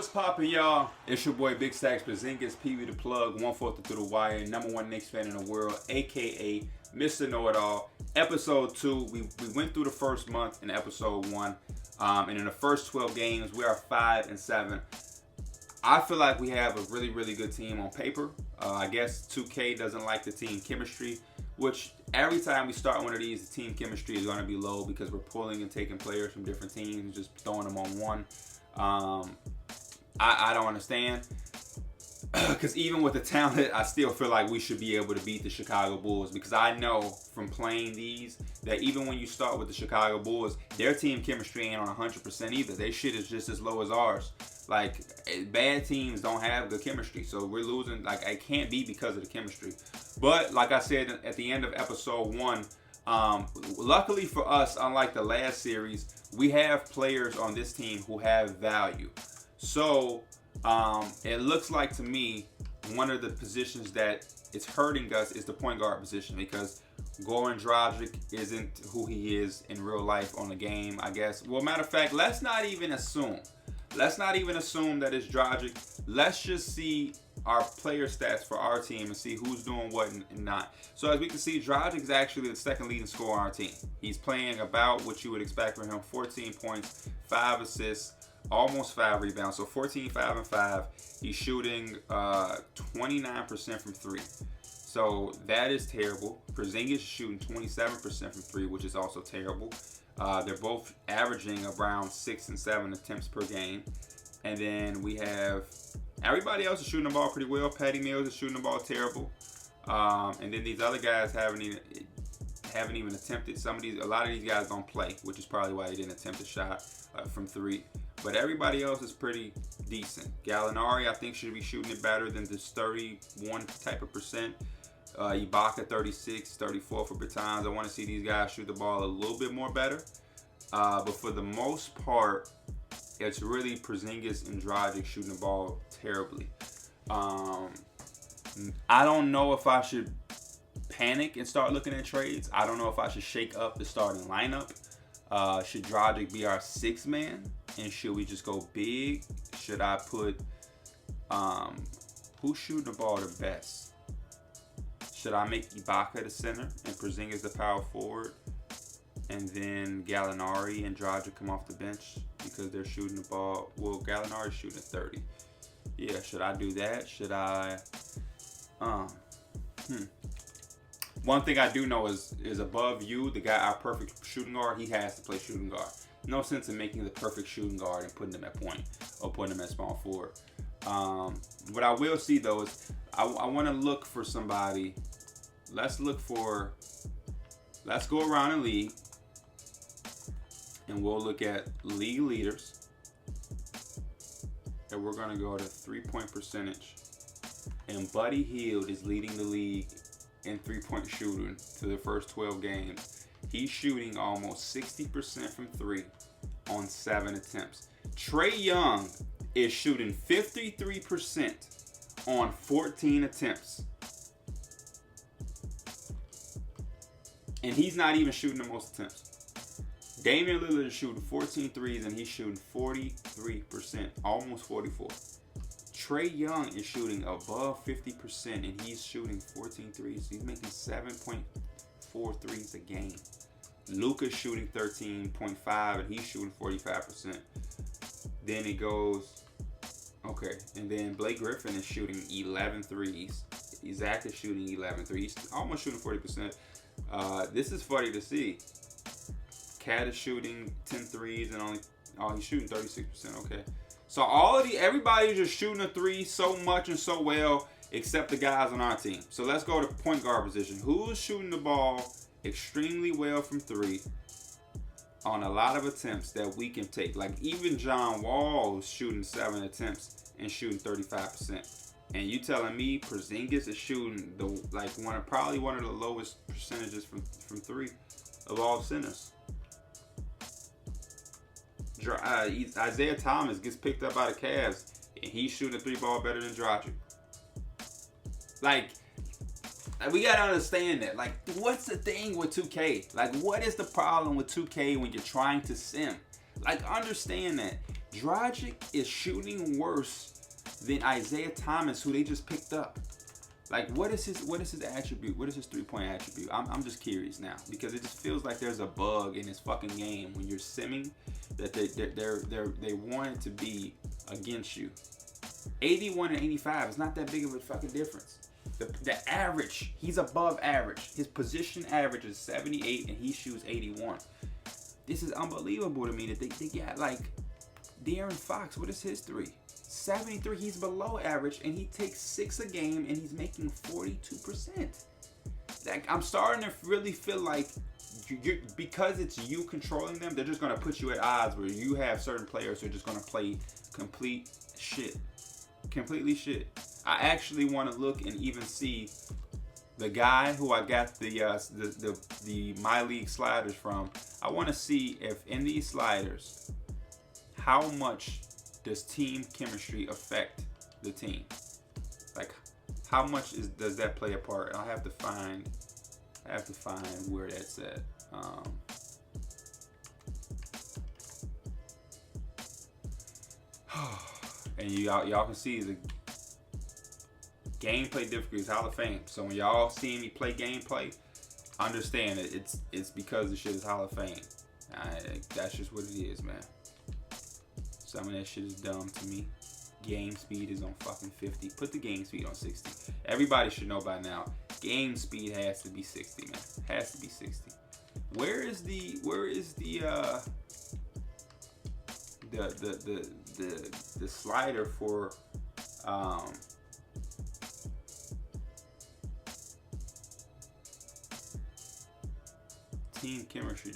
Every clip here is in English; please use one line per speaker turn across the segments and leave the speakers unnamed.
What's poppin', y'all? It's your boy Big Stacks Porzingis, Pee-wee the Plug, 1/4 through the wire, #1 Knicks fan in the world, aka Mr. Know-It-All. Episode 2, we went through the first month in episode 1, and in the first 12 games, we are 5-7. I feel like we have a really, really good team on paper. I guess 2K doesn't like the team chemistry, which every time we start one of these, the team chemistry is going to be low because we're pulling and taking players from different teams and just throwing them on one. I don't understand, because even with the talent, I still feel like we should be able to beat the Chicago Bulls, because I know from playing these that even when you start with the Chicago Bulls, their team chemistry ain't on 100% either. Their shit is just as low as ours. Like, bad teams don't have good chemistry, so we're losing. Like, it can't be because of the chemistry. But like I said at the end of episode 1, luckily for us, unlike the last series, we have players on this team who have value. So it looks like to me one of the positions that it's hurting us is the point guard position, because Goran Dragic isn't who he is in real life on the game, I guess. Well, matter of fact, let's not even assume that it's Dragic. Let's just see our player stats for our team and see who's doing what and not. So as we can see, Dragic is actually the second leading scorer on our team. He's playing about what you would expect from him: 14 points, 5 assists, almost 5 rebounds. So 14, 5, and 5. He's shooting 29% from 3. So that is terrible. Porzingis is shooting 27% from 3, which is also terrible. They're both averaging around 6 and 7 attempts per game. And then we have everybody else is shooting the ball pretty well. Patty Mills is shooting the ball terrible. And then these other guys haven't even attempted. A lot of these guys don't play, which is probably why they didn't attempt a shot from 3. But everybody else is pretty decent. Gallinari, I think, should be shooting it better than this 31 type of percent. Ibaka 36, 34 for Bertans. I want to see these guys shoot the ball a little bit more better. But for the most part, it's really Porzingis and Dragic shooting the ball terribly. I don't know if I should panic and start looking at trades. I don't know if I should shake up the starting lineup. Should Dragic be our 6th man? And should we just go big? Should I put who's shooting the ball the best? Should I make Ibaka the center and Porzingis the power forward, and then Gallinari and Dragic come off the bench because they're shooting the ball? Well, Gallinari's shooting at 30. Yeah, should I do that? Should I? One thing I do know is above you, the guy, our perfect shooting guard, he has to play shooting guard. No sense in making the perfect shooting guard and putting him at point or putting him at small forward. What I will see though is I want to look for somebody. Let's go around the league and we'll look at league leaders. And we're going to go to 3-point percentage. And Buddy Hield is leading the league in 3-point shooting to the first 12 games. He's shooting almost 60% from 3 on 7 attempts. Trae Young is shooting 53% on 14 attempts. And he's not even shooting the most attempts. Damian Lillard is shooting 14 threes and he's shooting 43%, almost 44. Trae Young is shooting above 50% and he's shooting 14 threes. He's making 7.4 threes a game. Luka's shooting 13.5 and he's shooting 45%. Then it goes, okay, and then Blake Griffin is shooting 11 threes. Zach is shooting 11 threes. He's almost shooting 40%. This is funny to see. Cat is shooting 10 threes and he's shooting 36%. Okay. So everybody's just shooting a 3 so much and so well, except the guys on our team. So let's go to point guard position. Who's shooting the ball extremely well from 3 on a lot of attempts that we can take? Like even John Wall is shooting 7 attempts and shooting 35%. And you telling me Porzingis is shooting probably one of the lowest percentages from 3 of all centers. Isaiah Thomas gets picked up by the Cavs and he's shooting a 3 ball better than Dragic. Like, we gotta understand that. Like, what's the thing with 2K? Like, what is the problem with 2K when you're trying to sim? Like, understand that Dragic is shooting worse than Isaiah Thomas, who they just picked up. Like, what is his attribute? What is his 3-point attribute? I'm just curious now, because it just feels like there's a bug in his fucking game when you're simming that they want it to be against you. 81 and 85 is not that big of a fucking difference. The average, he's above average. His position average is 78 and he shoots 81. This is unbelievable to me that they got like De'Aaron Fox. What is his 3? 73. He's below average and he takes 6 a game and he's making 42%. Like, I'm starting to really feel like because it's you controlling them, they're just going to put you at odds where you have certain players who are just going to play completely shit. I actually want to look and even see the guy who I got the My League sliders from. I want to see if in these sliders, how much does team chemistry affect the team? Like, how much does that play a part? I have to find where that's at. And y'all can see the gameplay difficulties, Hall of Fame. So when y'all see me play gameplay, understand that it's because the shit is Hall of Fame. That's just what it is, man. Some of that shit is dumb to me. Game speed is on fucking 50. Put the game speed on 60. Everybody should know by now. Game speed has to be 60, man. Has to be 60. Where is the slider for team chemistry?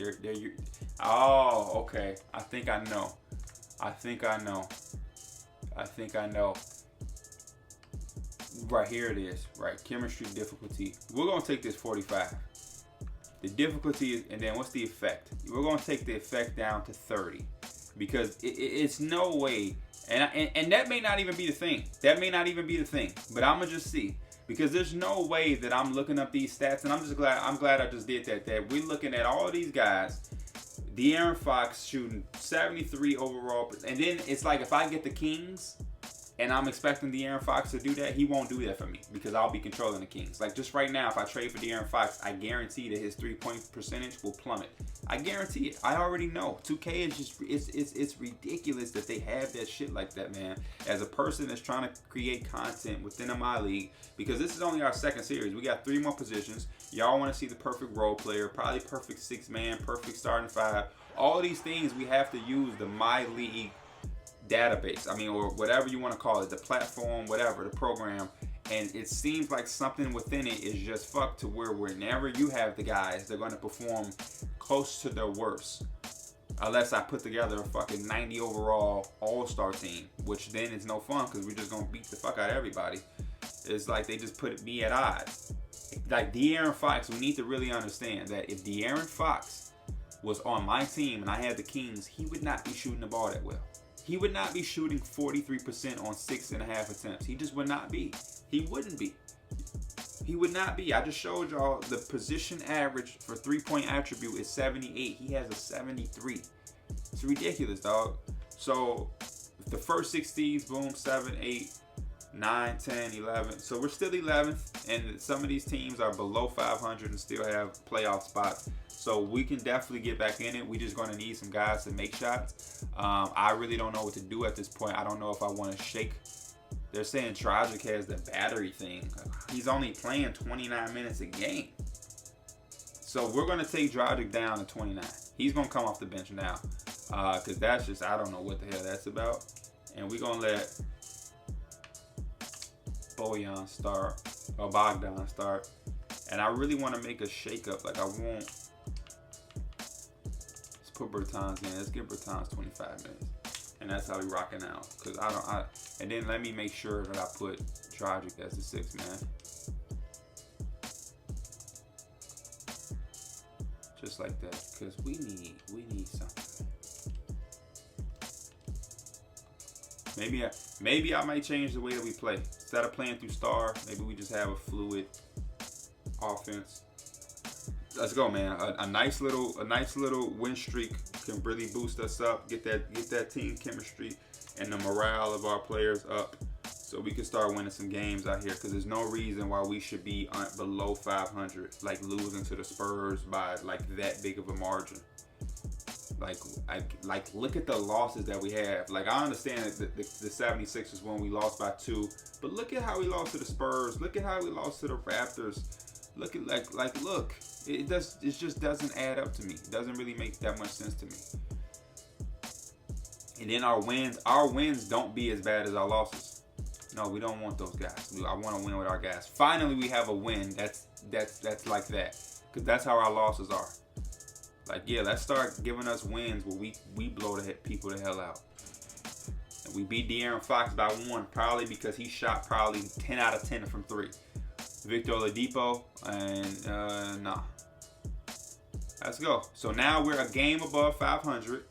Oh, okay. I think I know. Right, here it is. Right, chemistry difficulty. We're gonna take this 45. The difficulty is, and then what's the effect? We're gonna take the effect down to 30, because it's no way. And that may not even be the thing. But I'm gonna just see, because there's no way that I'm looking up these stats, and I'm glad I just did that. That we're looking at all these guys. De'Aaron Fox shooting 73 overall, and then it's like if I get the Kings and I'm expecting De'Aaron Fox to do that, he won't do that for me because I'll be controlling the Kings. Like, just right now, if I trade for De'Aaron Fox, I guarantee that his 3-point percentage will plummet. I guarantee it. I already know. 2K is just it's ridiculous that they have that shit like that, man. As a person that's trying to create content within my league, because this is only our second series. We got 3 more positions. Y'all want to see the perfect role player, probably perfect 6-man, perfect starting 5. All these things we have to use the My League database. I mean, or whatever you want to call it, the platform, whatever, the program. And it seems like something within it is just fucked to where whenever you have the guys, they're going to perform close to their worst. Unless I put together a fucking 90 overall all-star team, which then is no fun because we're just going to beat the fuck out of everybody. It's like they just put me at odds. Like De'Aaron Fox, we need to really understand that if De'Aaron Fox was on my team and I had the Kings, he would not be shooting the ball that well. He would not be shooting 43% on 6.5 attempts. He just would not be. He wouldn't be. He would not be. I just showed y'all the position average for 3-point attribute is 78. He has a 73. It's ridiculous, dog. So the first 6 teams, boom, 7, 8, 9, 10, 11. So we're still 11th, and some of these teams are below 500 and still have playoff spots. So we can definitely get back in it. We're just going to need some guys to make shots. I really don't know what to do at this point. I don't know if I want to shake. They're saying Tragic has the battery thing. He's only playing 29 minutes a game. So we're going to take Tragic down to 29. He's going to come off the bench now. Because that's just, I don't know what the hell that's about. And we're going to let Bogdan start. And I really want to make a shake-up. Like, I won't. Let's put Bertans in. Let's give Bertans 25 minutes. And that's how we rocking out. Cause and then let me make sure that I put Tragic as the 6th man. Just like that. Cause we need something. Maybe I might change the way that we play. Instead of playing through star, maybe we just have a fluid offense. Let's go, man. A nice little win streak can really boost us up, get that team chemistry and the morale of our players up, so we can start winning some games out here. Because there's no reason why we should be below 500, like losing to the Spurs by like that big of a margin. Like look at the losses that we have. Like, I understand that the 76ers when we lost by 2, but look at how we lost to the Spurs. Look at how we lost to the Raptors. Look at look. It just doesn't add up to me. It doesn't really make that much sense to me. And then our wins don't be as bad as our losses. No, we don't want those guys. I want to win with our guys. Finally, we have a win. That's like that, because that's how our losses are. Like, yeah, let's start giving us wins where we blow people the hell out. And we beat De'Aaron Fox by 1, probably because he shot probably 10 out of 10 from 3. Victor Oladipo, and nah. Let's go. So now we're a game above 500.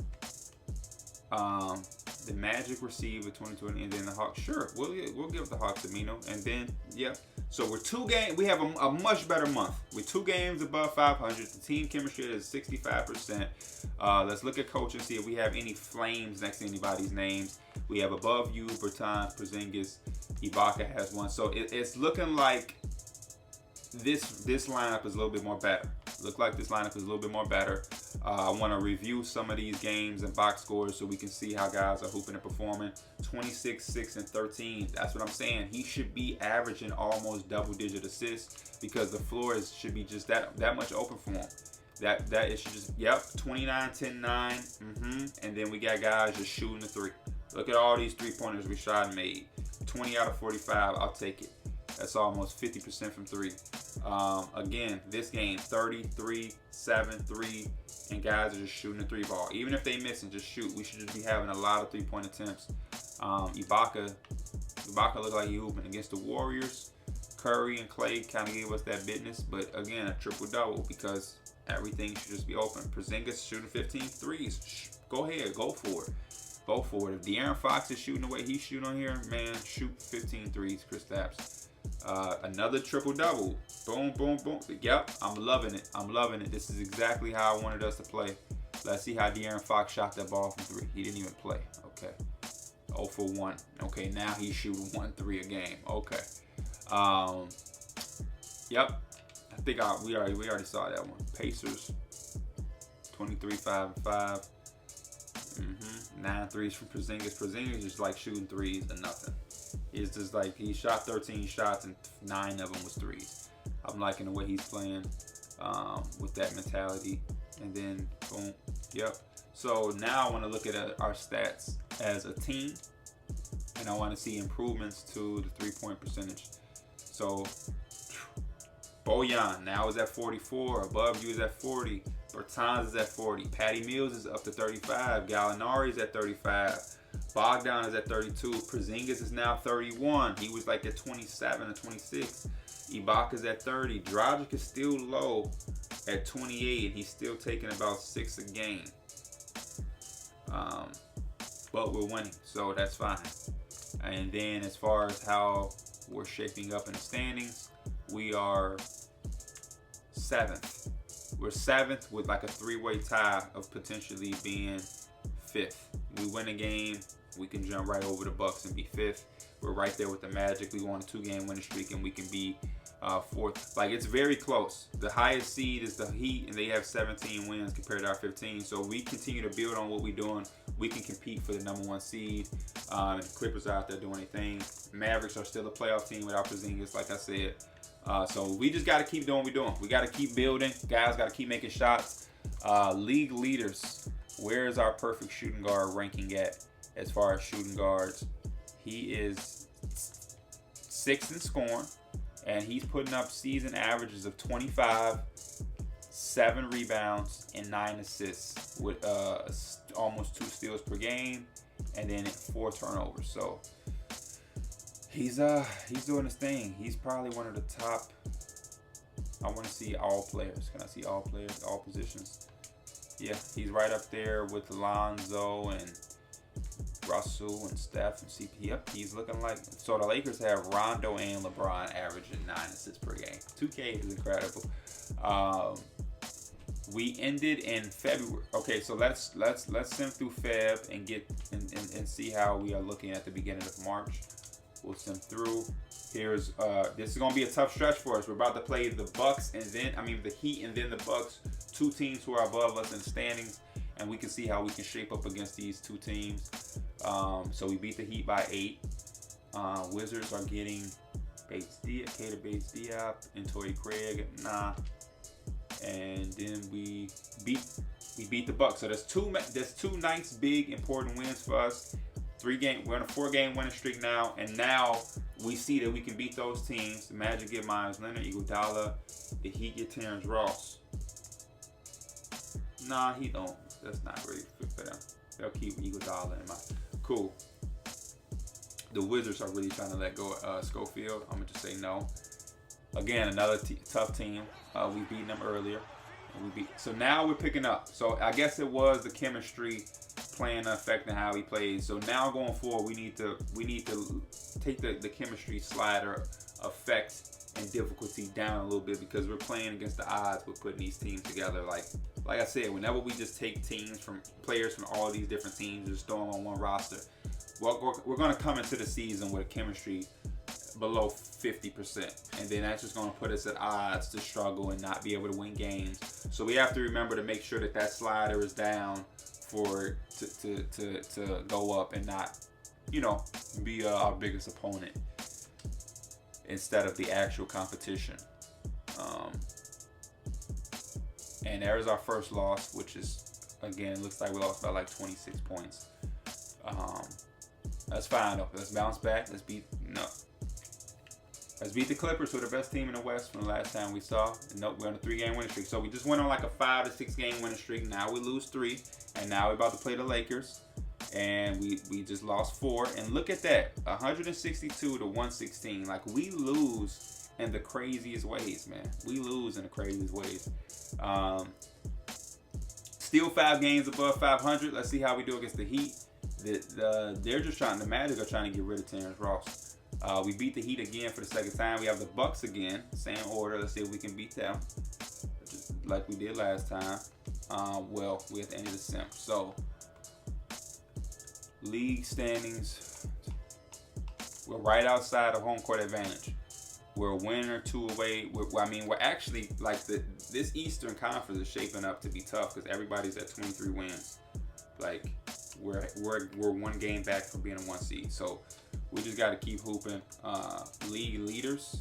The Magic receive a 2020, and then the Hawks. Sure, we'll give the Hawks a Mino, and then yeah. So we're 2 games. We have a much better month. We're 2 games above 500. The team chemistry is 65%. Let's look at coaching, see if we have any flames next to anybody's names. We have above you, Bertans, Porzingis, Ibaka has 1. So it's looking like this lineup is a little bit more better. I want to review some of these games and box scores so we can see how guys are hooping and performing. 26, 6, and 13. That's what I'm saying. He should be averaging almost double-digit assists because the floor should be just that much open for him. That it should just 29, 10, 9. And then we got guys just shooting the 3. Look at all these 3-pointers Rashad made. 20 out of 45. I'll take it. That's almost 50% from 3. Again, this game, 33, 7, 3, and guys are just shooting the 3 ball. Even if they miss and just shoot, we should just be having a lot of 3-point attempts. Ibaka looked like he hooping against the Warriors. Curry and Clay kind of gave us that business, but again, a triple-double because everything should just be open. Porzingis shooting 15 threes. Go ahead, go for it. If De'Aaron Fox is shooting the way he's shooting on here, man, shoot 15 threes, Kristaps. Another triple-double. Boom, boom, boom. Yep, I'm loving it. This is exactly how I wanted us to play. Let's see how De'Aaron Fox shot that ball from 3. He didn't even play. Okay. 0 for 1. Okay, now he's shooting 1-3 a game. Okay. Yep. I think we already saw that one. Pacers. 23, 5, and 5. 9 threes from Porzingis. Porzingis just like shooting 3s and nothing. It's just like he shot 13 shots and 9 of them was 3s. I'm liking the way he's playing with that mentality. And then boom. Yep. So now I want to look at our stats as a team, and I want to see improvements to the 3-point percentage. So Bojan now is at 44. Above you is at 40. Bertans is at 40. Patty Mills is up to 35. Gallinari is at 35. Bogdan is at 32. Porzingis is now 31. He was like at 27 or 26. Ibaka's at 30. Dragic is still low at 28, and he's still taking about 6 a game. But we're winning, so that's fine. And then as far as how we're shaping up in the standings, we are 7th. We're 7th with like a 3-way tie of potentially being 5th. We win a game, we can jump right over the Bucks and be 5th. We're right there with the Magic. We go on a 2-game winning streak, and we can be 4th. Like, it's very close. The highest seed is the Heat, and they have 17 wins compared to our 15. So we continue to build on what we're doing. We can compete for the number 1 seed. And the Clippers are out there doing their thing. Mavericks are still a playoff team without Porzingis, like I said. So we just got to keep doing what we're doing. We got to keep building. Guys got to keep making shots. League leaders. Where is our perfect shooting guard ranking at as far as shooting guards? He is 6th in scoring, and he's putting up season averages of 25, 7 rebounds, and 9 assists with almost 2 steals per game, and then 4 turnovers. So he's doing his thing. He's probably one of the top. I want to see all players. Can I see all players, all positions? Yeah, he's right up there with Lonzo and Russell and Steph and CP. Yep, he's looking like. So the Lakers have Rondo and LeBron averaging 9 assists per game. 2K is incredible. We ended in February. Okay, so let's sim through Feb and get and see how we are looking at the beginning of March. We'll sim through. Here's this is gonna be a tough stretch for us. We're about to play the Bucks and then the Heat and then the Bucks, two teams who are above us in standings, and we can see how we can shape up against these two teams. So we beat the Heat by 8. Wizards are getting Keita Bates-Diop and Torrey Craig. Nah. And then we beat the Bucks. So there's two nice, big, important wins for us. We're on a 4-game winning streak now, and now we see that we can beat those teams. The Magic get Myers Leonard, Iguodala. The Heat get Terrence Ross. Nah, he don't. That's not really fit for them. They'll keep Iguodala in mind. Cool. The Wizards are really trying to let go of Schofield. I'm gonna just say no. Again, another tough team. We beat them earlier. And so now we're picking up. So I guess it was the chemistry playing affecting how he plays. So now going forward, we need to take the chemistry slider effect and difficulty down a little bit, because we're playing against the odds with putting these teams together. Like I said, whenever we just take players from all these different teams, just throw them on one roster, we're going to come into the season with a chemistry below 50%, and then that's just going to put us at odds to struggle and not be able to win games. So we have to remember to make sure that slider is down for to go up and not, be our biggest opponent instead of the actual competition. And there's our first loss, which is, again, looks like we lost by like 26 points. That's fine though. Let's bounce back. Let's beat the Clippers, who are the best team in the West from the last time we saw. And nope, we're on a 3-game winning streak. So we just went on like a 5 to 6 game winning streak. Now we lose 3, and now we're about to play the Lakers, and we just lost 4. And look at that, 162 to 116. Like, we lose in the craziest ways, man. We lose in the craziest ways. Still 5 games above 500. Let's see how we do against the Heat. They're just the Magic are trying to get rid of Terrence Ross. We beat the Heat again for the second time. We have the Bucks again, same order. Let's see if we can beat them, just like we did last time. We're at the end of the sim. So, league standings, we're right outside of home court advantage. We're a win or 2 away. We're actually like this Eastern Conference is shaping up to be tough because everybody's at 23 wins. Like, we're 1 game back from being a 1 seed. So we just got to keep hooping. League leaders,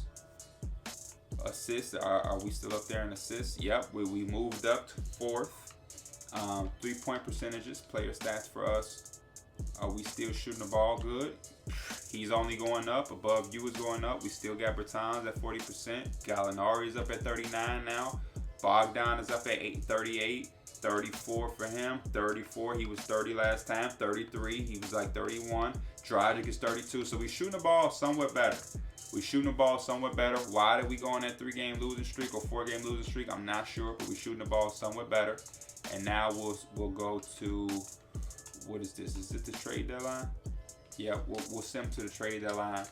assists. Are we still up there in assists? Yep. We moved up to 4th. 3-point percentages, player stats for us. Are we still shooting the ball good? He's only going up. Above you is going up. We still got Bertans at 40%. Gallinari's up at 39 now. Bogdan is up at 38. 34 for him. 34. He was 30 last time. 33. He was like 31. Dragic is 32. So we shooting the ball somewhat better. Why did we go on that 3-game losing streak or 4-game losing streak? I'm not sure, but we shooting the ball somewhat better. And now we'll go to, what is this? Is it the trade deadline? Yeah, we'll sim to the trade deadline.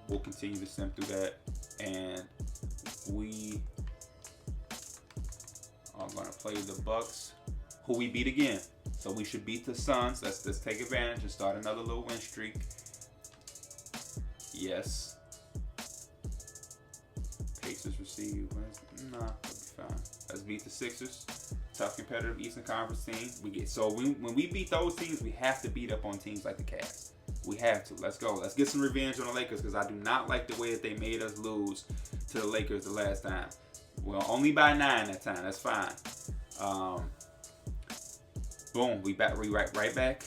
We'll continue to sim through that, and we are gonna play the Bucks, who we beat again. So we should beat the Suns. Let's take advantage and start another little win streak. Yes. Pacers receive wins. Nah, that'll be fine. Let's beat the Sixers. Tough competitive Eastern Conference team. When we beat those teams, we have to beat up on teams like the Cavs. We have to. Let's go. Let's get some revenge on the Lakers, because I do not like the way that they made us lose to the Lakers the last time. Well, only by 9 that time. That's fine. Boom. We right back.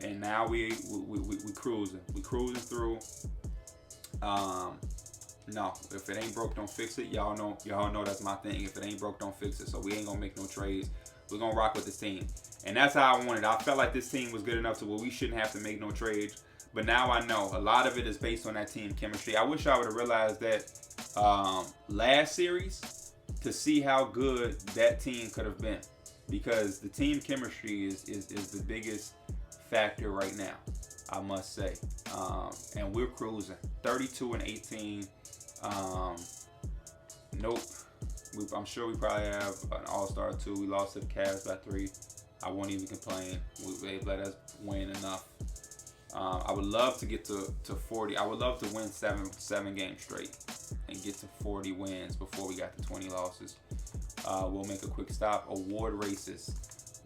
And now we cruising. We cruising through. No, if it ain't broke, don't fix it. Y'all know that's my thing. If it ain't broke, don't fix it. So we ain't gonna make no trades. We're gonna rock with this team, and that's how I wanted. I felt like this team was good enough to where we shouldn't have to make no trades. But now I know a lot of it is based on that team chemistry. I wish I would have realized that last series to see how good that team could have been, because the team chemistry is the biggest factor right now, I must say. And we're cruising 32-18. Nope. I'm sure we probably have an all-star 2. We lost to the Cavs by 3. I won't even complain. They let us win enough. I would love to get to 40. I would love to win seven games straight and get to 40 wins before we got to 20 losses. We'll make a quick stop. Award races.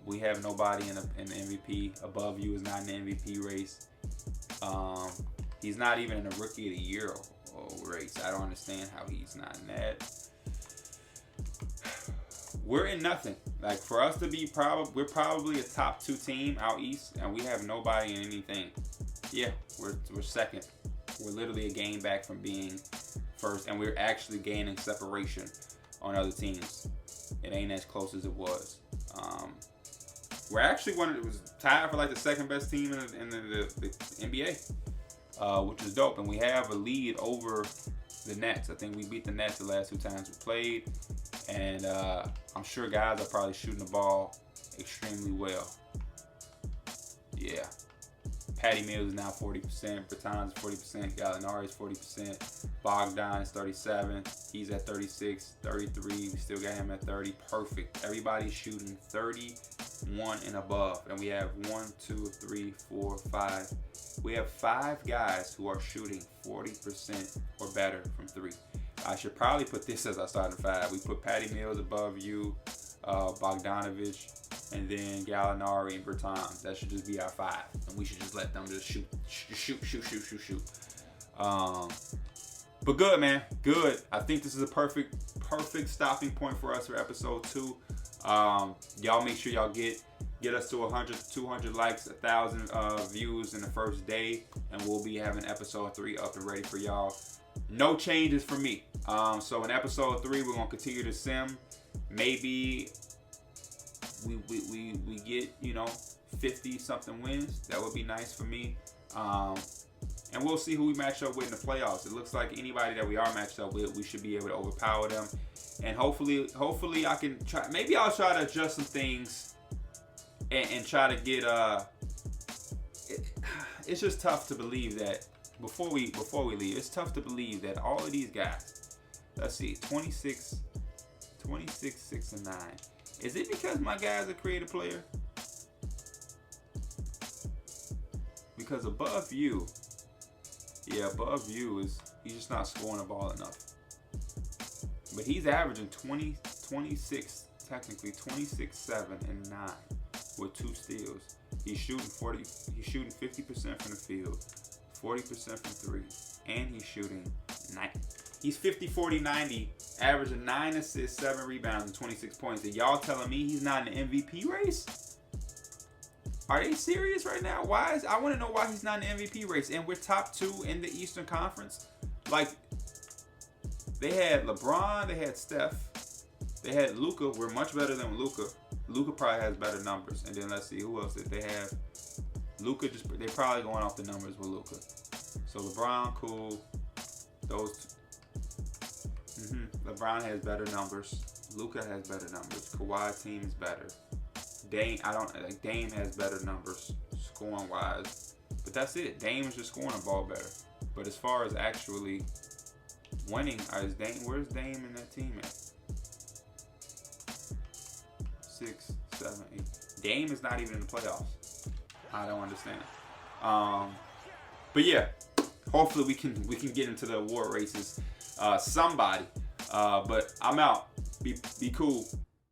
We have nobody in the MVP. Above You is not in the MVP race. He's not even in the Rookie of the Year race. I don't understand how he's not in that. We're in nothing. Like, for us to be we're probably a top 2 team out east, and we have nobody in anything. Yeah, we're second. We're literally a game back from being first, and we're actually gaining separation on other teams. It ain't as close as it was. We're actually it was tied for like the second best team in the NBA, which is dope. And we have a lead over the Nets. I think we beat the Nets the last 2 times we played. And I'm sure guys are probably shooting the ball extremely well. Yeah. Patty Mills is now 40%. Bertans is 40%. Gallinari is 40%. Bogdan is 37%. He's at 36%, 33%. We still got him at 30%. Perfect. Everybody's shooting 31 and above. And we have 1, 2, 3, 4, 5. We have 5 guys who are shooting 40% or better from 3. I should probably put this as our starting 5. We put Patty Mills above You, Bogdanovich, and then Gallinari and Bertans. That should just be our 5, and we should just let them just shoot. But good, man, good. I think this is a perfect stopping point for us for episode 2. Y'all make sure y'all get us to 100, 200 likes, 1,000 views in the first day, and we'll be having episode 3 up and ready for y'all. No changes for me. So in episode 3, we're gonna continue to sim. Maybe we get 50 something wins. That would be nice for me. And we'll see who we match up with in the playoffs. It looks like anybody that we are matched up with, we should be able to overpower them. And hopefully I can try. Maybe I'll try to adjust some things and try to get. It's just tough to believe that. Before we leave, it's tough to believe that all of these guys, let's see, 26, 6, and 9. Is it because my guy's a creative player? Because above You, above You he's just not scoring the ball enough. But he's averaging 26, technically 26, 7, and 9 with 2 steals. He's shooting 50% from the field. 40% from 3, and he's shooting 9. He's 50, 40, 90, averaging 9 assists, 7 rebounds, and 26 points. And y'all telling me he's not in the MVP race? Are they serious right now? I want to know why he's not in the MVP race. And we're top 2 in the Eastern Conference. Like, they had LeBron, they had Steph, they had Luka. We're much better than Luka. Luka probably has better numbers. And then let's see who else did they have. Luka, they're probably going off the numbers with Luka. So LeBron, cool. Those two. LeBron has better numbers. Luka has better numbers. Kawhi team is better. Dame has better numbers scoring wise. But that's it. Dame is just scoring the ball better. But as far as actually winning, where's Dame in that team at? 6, 7, 8. Dame is not even in the playoffs. I don't understand. But yeah, hopefully we can get into the award races. Somebody. But I'm out. Be cool.